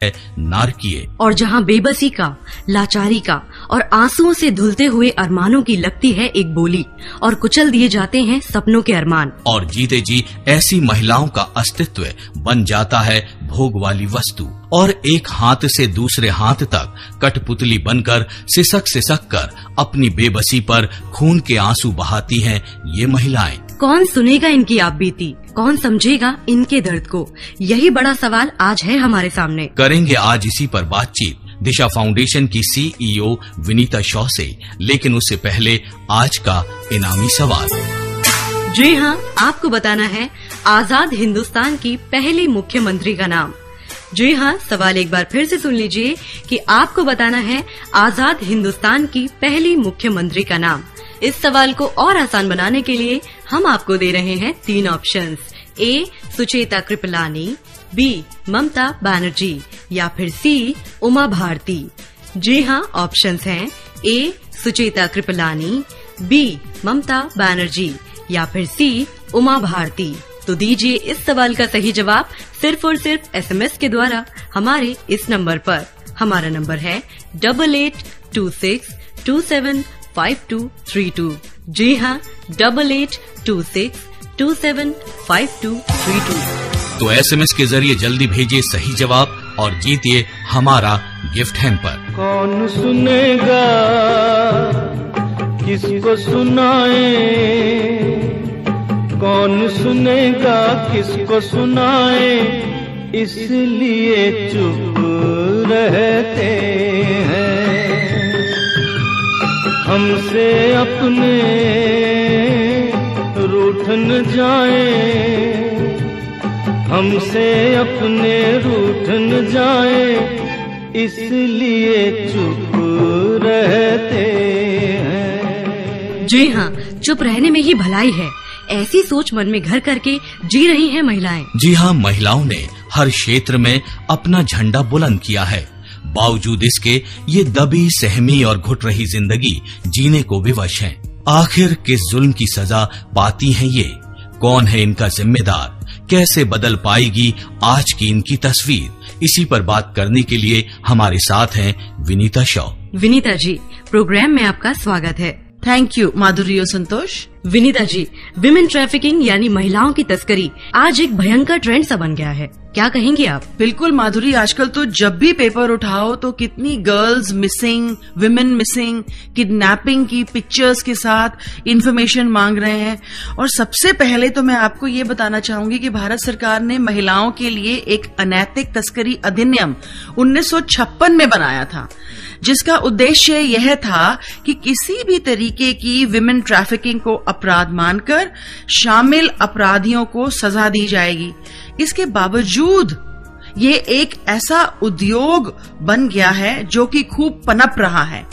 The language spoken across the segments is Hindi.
नारकीय। और जहाँ बेबसी का, लाचारी का और आंसुओं से धुलते हुए अरमानों की लगती है एक बोली और कुचल दिए जाते हैं सपनों के अरमान। और जीते जी ऐसी महिलाओं का अस्तित्व बन जाता है भोग वाली वस्तु और एक हाथ से दूसरे हाथ तक कठपुतली बनकर सिसक कर अपनी बेबसी पर खून के आंसू बहाती हैं ये महिलाएं। कौन सुनेगा इनकी आप बीती, कौन समझेगा इनके दर्द को, यही बड़ा सवाल आज है हमारे सामने। करेंगे आज इसी पर बातचीत दिशा फाउंडेशन की CEO विनीता शॉ से, लेकिन उससे पहले आज का इनामी सवाल। जी हाँ, आपको बताना है आजाद हिंदुस्तान की पहली मुख्यमंत्री का नाम। जी हाँ, सवाल एक बार फिर से सुन लीजिए कि आपको बताना है आजाद हिंदुस्तान की पहली मुख्यमंत्री का नाम। इस सवाल को और आसान बनाने के लिए हम आपको दे रहे हैं 3 options. A. Sucheta Kripalani, B. Mamata Banerjee या फिर C. उमा भारती। जी हाँ, ऑप्शंस हैं A. सुचेता कृपलानी, B. ममता बनर्जी या फिर C. उमा भारती। तो दीजिए इस सवाल का सही जवाब सिर्फ और सिर्फ SMS के द्वारा हमारे इस नंबर पर। हमारा नंबर है 8826275232। जी हाँ, 8826275232। तो SMS के जरिए जल्दी भेजिए सही जवाब और जीतिए हमारा गिफ्ट हैम्पर। कौन सुनेगा, किसको सुनाए, कौन सुनेगा किसको सुनाए, इसलिए चुप रहते हैं। हमसे अपने रूठ न जाए, हमसे अपने रूठ न जाए, इसलिए चुप रहते हैं। जी हाँ, चुप रहने में ही भलाई है, ऐसी सोच मन में घर करके जी रही हैं महिलाएं। जी हाँ, महिलाओं ने हर क्षेत्र में अपना झंडा बुलंद किया है। बावजूद इसके ये दबी सहमी और घुट रही जिंदगी जीने को विवश हैं। आखिर किस जुल्म की सजा पाती हैं ये? कौन है इनका जिम्मेदार? कैसे बदल पाएगी आज की इनकी तस्वीर? इसी पर बात करने के लिए हमारे साथ हैं विनीता शॉ। विनीता जी, प्रोग्राम में आपका स्वागत है। थैंक यू माधुरी और संतोष। विनीता जी, विमेन ट्रैफिकिंग यानी महिलाओं की तस्करी आज एक भयंकर ट्रेंड सा बन गया है, क्या कहेंगी आप? बिल्कुल माधुरी, आजकल तो जब भी पेपर उठाओ तो कितनी girls missing, women missing, kidnapping की पिक्चर्स के साथ इन्फॉर्मेशन मांग रहे हैं। और सबसे पहले तो मैं आपको ये बताना चाहूंगी कि भारत सरकार ने महिलाओं के लिए एक अनैतिक तस्करी अधिनियम 1956 में बनाया था, जिसका उद्देश्य यह था कि किसी भी तरीके की विमेन ट्रैफिकिंग को अपराध मानकर शामिल अपराधियों को सजा दी जाएगी। इसके बावजूद ये एक ऐसा उद्योग बन गया है जो कि खूब पनप रहा है।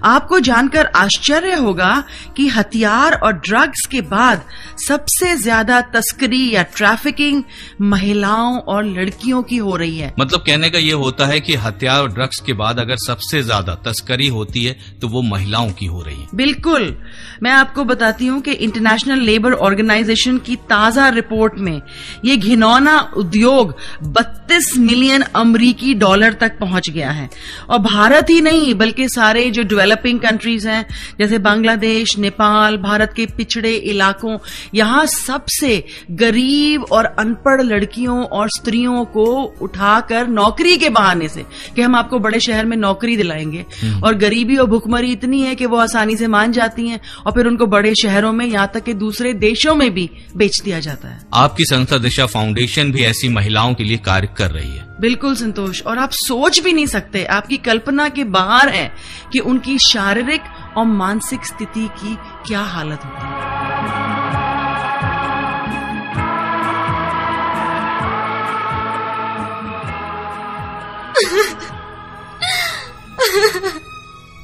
आपको जानकर आश्चर्य होगा कि हथियार और ड्रग्स के बाद सबसे ज्यादा तस्करी या ट्रैफिकिंग महिलाओं और लड़कियों की हो रही है। मतलब कहने का ये होता है कि हथियार और ड्रग्स के बाद अगर सबसे ज्यादा तस्करी होती है तो वो महिलाओं की हो रही है। बिल्कुल, मैं आपको बताती हूँ कि इंटरनेशनल लेबर ऑर्गेनाइजेशन की ताजा रिपोर्ट में ये घिनौना उद्योग 32 मिलियन अमरीकी डॉलर तक पहुंच गया है। और भारत ही नहीं बल्कि सारे जो डेवलपिंग कंट्रीज हैं जैसे बांग्लादेश, नेपाल, भारत के पिछड़े इलाकों, यहाँ सबसे गरीब और अनपढ़ लड़कियों और स्त्रियों को उठाकर नौकरी के बहाने से कि हम आपको बड़े शहर में नौकरी दिलाएंगे, और गरीबी और भुखमरी इतनी है कि वो आसानी से मान जाती हैं और फिर उनको बड़े शहरों में, यहाँ तक कि दूसरे देशों में भी बेच दिया जाता है। आपकी संस्था दिशा फाउंडेशन भी ऐसी महिलाओं के लिए कार्य कर रही है। बिल्कुल संतोष, और आप सोच भी नहीं सकते, आपकी कल्पना के बाहर है कि उनकी शारीरिक और मानसिक स्थिति की क्या हालत होती है।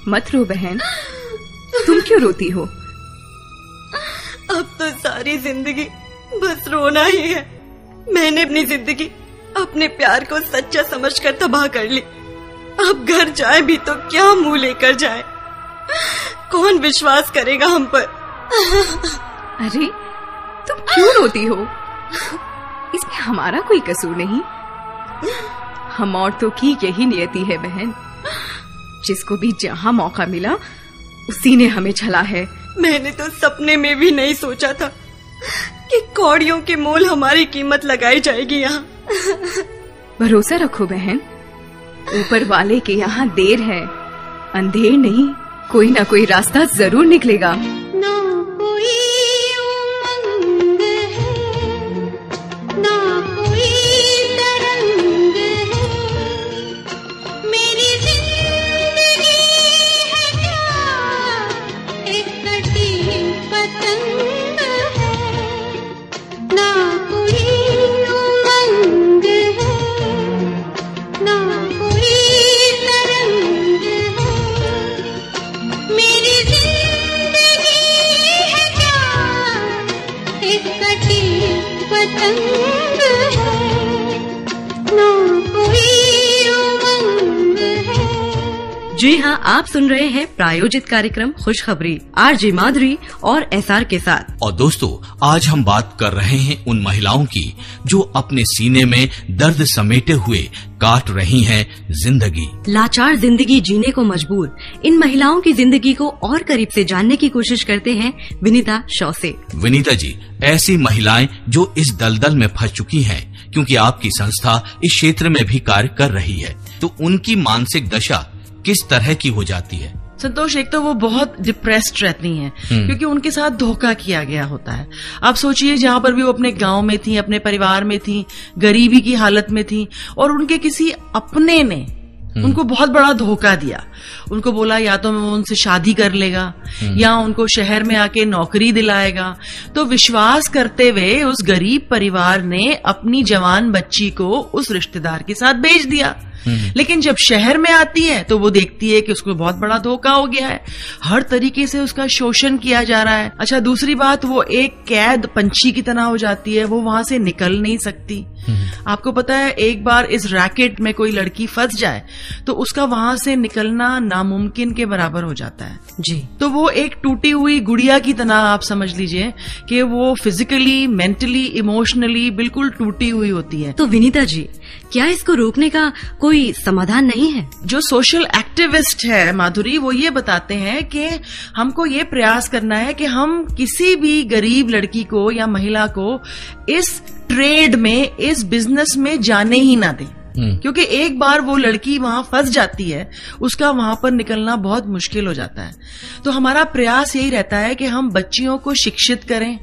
मत रो बहन, तुम क्यों रोती हो? अब तो सारी जिंदगी बस रोना ही है। मैंने अपनी जिंदगी अपने प्यार को सच्चा समझकर तबाह कर ली। अब घर जाए भी तो क्या मुंह लेकर जाए? कौन विश्वास करेगा हम पर? अरे क्यों रोती हो? इसमें हमारा कोई कसूर नहीं। हम औरतों की यही नियति है बहन। जिसको भी जहां मौका मिला उसी ने हमें छला है। मैंने तो सपने में भी नहीं सोचा था कि कौड़ियों के मोल हमारी कीमत लगाई जाएगी यहाँ। भरोसा रखो बहन, ऊपर वाले के यहाँ देर है, अंधेर नहीं, कोई ना कोई रास्ता जरूर निकलेगा। ना कोई उमंग है, ना कोई तरंग है, मेरी जिंदगी है क्या एक कटी पतंग है। ना कोई उमंग है, ना कोई तरंग है, मेरी जिंदगी है क्या एक कटी पतंग है। ना कोई उमंग है। जी हाँ, आप सुन रहे हैं प्रायोजित कार्यक्रम खुशखबरी आरजे माधुरी और एसआर के साथ। और दोस्तों, आज हम बात कर रहे हैं उन महिलाओं की जो अपने सीने में दर्द समेटे हुए काट रही हैं जिंदगी। लाचार जिंदगी जीने को मजबूर इन महिलाओं की जिंदगी को और करीब से जानने की कोशिश करते हैं विनीता शॉ से। विनीता जी, ऐसी महिलाएं जो इस दलदल में फंस चुकी हैं, क्योंकि आपकी संस्था इस क्षेत्र में भी कार्य कर रही है, तो उनकी मानसिक दशा किस तरह की हो जाती है? संतोष, एक तो वो बहुत डिप्रेस्ड रहती हैं क्योंकि उनके साथ धोखा किया गया होता है। आप सोचिए, जहाँ पर भी वो अपने गांव में थी, अपने परिवार में थी, गरीबी की हालत में थी, और उनके किसी अपने ने उनको बहुत बड़ा धोखा दिया। उनको बोला या तो वो उनसे शादी कर लेगा या उनको शहर में आके नौकरी दिलाएगा। तो विश्वास करते हुए उस गरीब परिवार ने अपनी जवान बच्ची को उस रिश्तेदार के साथ भेज दिया। लेकिन जब शहर में आती है तो वो देखती है कि उसको बहुत बड़ा धोखा हो गया है, हर तरीके से उसका शोषण किया जा रहा है। अच्छा, दूसरी बात, वो एक कैद पंछी की तरह हो जाती है, वो वहां से निकल नहीं सकती। आपको पता है, एक बार इस रैकेट में कोई लड़की फंस जाए तो उसका वहां से निकलना नामुमकिन के बराबर हो जाता है। जी, तो वो एक टूटी हुई गुड़िया की तरह आप समझ लीजिए कि वो फिजिकली, मेंटली, इमोशनली बिल्कुल टूटी हुई होती है। तो विनीता जी, क्या इसको रोकने का कोई समाधान नहीं है? जो सोशल एक्टिविस्ट है माधुरी, वो ये बताते हैं कि हमको ये प्रयास करना है कि हम किसी भी गरीब लड़की को या महिला को इस ट्रेड में, इस बिजनेस में जाने ही ना दें, क्योंकि एक बार वो लड़की वहां फंस जाती है, उसका वहां पर निकलना बहुत मुश्किल हो जाता है। तो हमारा प्रयास यही रहता है कि हम बच्चियों को शिक्षित करें,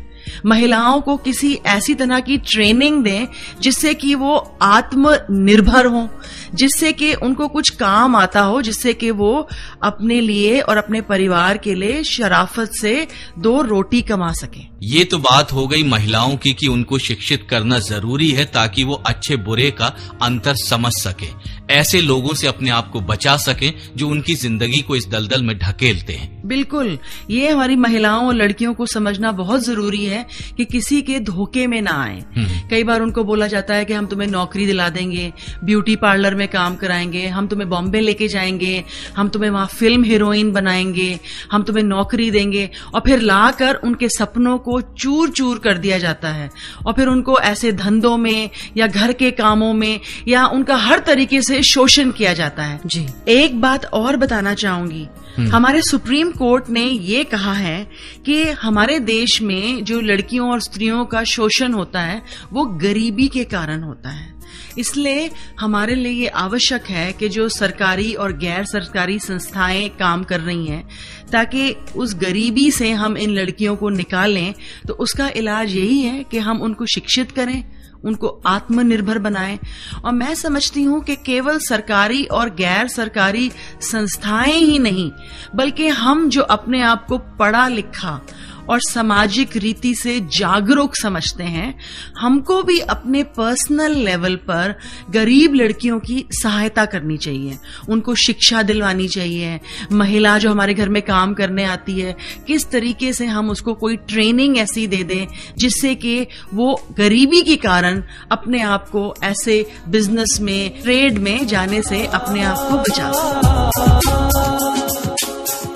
महिलाओं को किसी ऐसी तरह की ट्रेनिंग दें जिससे कि वो आत्मनिर्भर हों, जिससे कि उनको कुछ काम आता हो, जिससे कि वो अपने लिए और अपने परिवार के लिए शराफत से 2 रोटी कमा सकें। ये तो बात हो गई महिलाओं की कि उनको शिक्षित करना जरूरी है ताकि वो अच्छे बुरे का अंतर समझ सके, ऐसे लोगों से अपने आप को बचा सकें जो उनकी जिंदगी को इस दलदल में ढकेलते हैं। बिल्कुल, ये हमारी महिलाओं और लड़कियों को समझना बहुत जरूरी है कि किसी के धोखे में ना आए। कई बार उनको बोला जाता है कि हम तुम्हें नौकरी दिला देंगे, ब्यूटी पार्लर में काम कराएंगे, हम तुम्हें बॉम्बे लेके जाएंगे, हम तुम्हें वहां फिल्म हीरोइन बनाएंगे, हम तुम्हें नौकरी देंगे, और फिर लाकर उनके सपनों को चूर चूर कर दिया जाता है। और फिर उनको ऐसे धंधों में या घर के कामों में या उनका हर तरीके से शोषण किया जाता है। जी, एक बात और बताना चाहूंगी, हमारे सुप्रीम कोर्ट ने ये कहा है कि हमारे देश में जो लड़कियों और स्त्रियों का शोषण होता है वो गरीबी के कारण होता है। इसलिए हमारे लिए ये आवश्यक है कि जो सरकारी और गैर सरकारी संस्थाएं काम कर रही हैं, ताकि उस गरीबी से हम इन लड़कियों को निकालें, तो उसका इलाज यही है कि हम उनको शिक्षित करें, उनको आत्मनिर्भर बनाएं। और मैं समझती हूं कि केवल सरकारी और गैर सरकारी संस्थाएं ही नहीं, बल्कि हम जो अपने आप को पढ़ा लिखा और सामाजिक रीति से जागरूक समझते हैं, हमको भी अपने पर्सनल लेवल पर गरीब लड़कियों की सहायता करनी चाहिए, उनको शिक्षा दिलवानी चाहिए। महिला जो हमारे घर में काम करने आती है, किस तरीके से हम उसको कोई ट्रेनिंग ऐसी दे दें जिससे कि वो गरीबी के कारण अपने आप को ऐसे बिजनेस में, ट्रेड में जाने से अपने आप को बचा सके।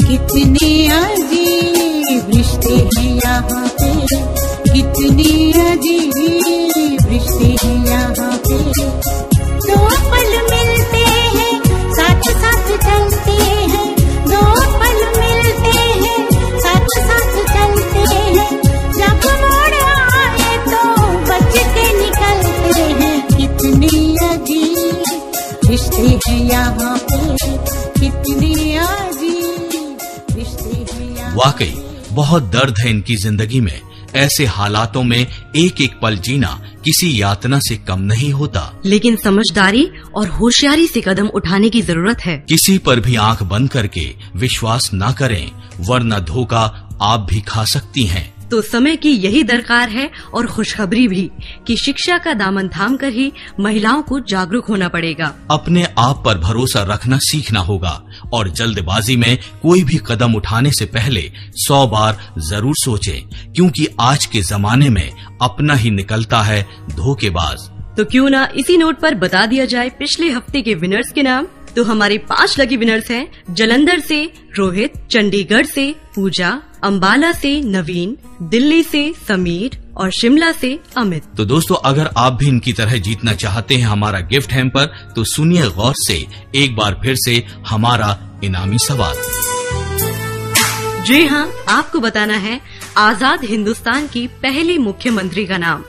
कितनी अजीब रिश्ते हैं यहाँ पे, कितनी अजीब रिश्ते हैं यहाँ पे, दो पल मिलते हैं, साथ साथ चलते हैं, दो पल मिलते हैं, साथ साथ चलते हैं, जब मोड़ आए तो बच के निकलते हैं। कितने अजीब रिश्ते हैं यहाँ पे, कितने अजीब रिश्ते हैं यहाँ। वाकई बहुत दर्द है इनकी जिंदगी में। ऐसे हालातों में एक एक पल जीना किसी यातना से कम नहीं होता। लेकिन समझदारी और होशियारी से कदम उठाने की जरूरत है। किसी पर भी आंख बंद करके विश्वास न करें, वरना धोखा आप भी खा सकती हैं। तो समय की यही दरकार है और खुशखबरी भी कि शिक्षा का दामन थाम कर ही महिलाओं को जागरूक होना पड़ेगा। अपने आप पर भरोसा रखना सीखना होगा और जल्दबाजी में कोई भी कदम उठाने से पहले 100 बार जरूर सोचें, क्योंकि आज के जमाने में अपना ही निकलता है धोखेबाज। तो क्यों ना इसी नोट पर बता दिया जाए पिछले हफ्ते के विनर्स के नाम। तो हमारे 5 लकी विनर्स हैं जलंधर से रोहित, चंडीगढ़ से पूजा, अंबाला से नवीन, दिल्ली से समीर और शिमला से अमित। तो दोस्तों, अगर आप भी इनकी तरह जीतना चाहते हैं हमारा गिफ्ट हैम्पर, तो सुनिए गौर से एक बार फिर से हमारा इनामी सवाल। जी हाँ, आपको बताना है आजाद हिंदुस्तान की पहली मुख्यमंत्री का नाम।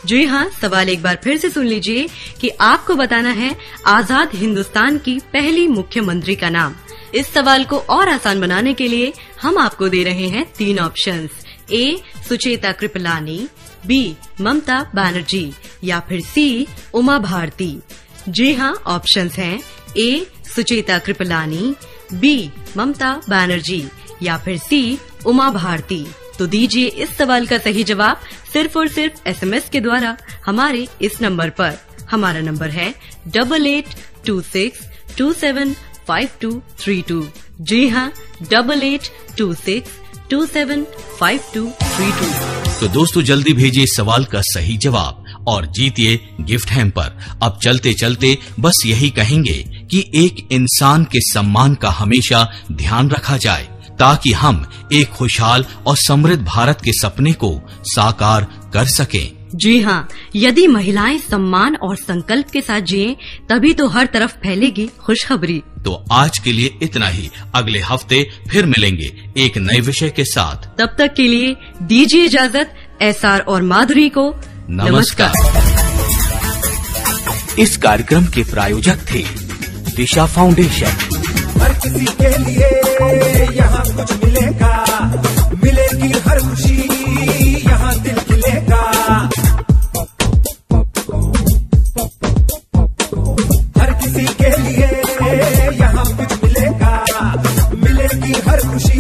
जी हाँ, सवाल एक बार फिर से सुन लीजिए कि आपको बताना है आजाद हिंदुस्तान की पहली मुख्यमंत्री का नाम। इस सवाल को और आसान बनाने के लिए हम आपको दे रहे हैं 3 ऑप्शंस। ए सुचेता कृपलानी, बी ममता बनर्जी या फिर सी उमा भारती। जी हाँ, ऑप्शंस हैं ए सुचेता कृपलानी, बी ममता बनर्जी या फिर सी उमा भारती। तो दीजिए इस सवाल का सही जवाब सिर्फ और सिर्फ SMS के द्वारा हमारे इस नंबर पर। हमारा नंबर है 8826275232। जी हाँ, 8826275232। तो दोस्तों, जल्दी भेजिए इस सवाल का सही जवाब और जीतिए गिफ्ट हैम्पर। अब चलते चलते बस यही कहेंगे कि एक इंसान के सम्मान का हमेशा ध्यान रखा जाए, ताकि हम एक खुशहाल और समृद्ध भारत के सपने को साकार कर सकें। जी हाँ, यदि महिलाएं सम्मान और संकल्प के साथ जिएं, तभी तो हर तरफ फैलेगी खुशखबरी। तो आज के लिए इतना ही। अगले हफ्ते फिर मिलेंगे एक नए विषय के साथ। तब तक के लिए दीजिए इजाजत। SR और माधुरी को नमस्कार। इस कार्यक्रम के प्रायोजक थे दिशा फाउंडेशन। हर किसी के लिए यहाँ कुछ मिलेगा, मिलेगी हर खुशी, यहाँ दिल खिलेगा। हर किसी के लिए यहाँ कुछ मिलेगा, मिलेगी हर खुशी,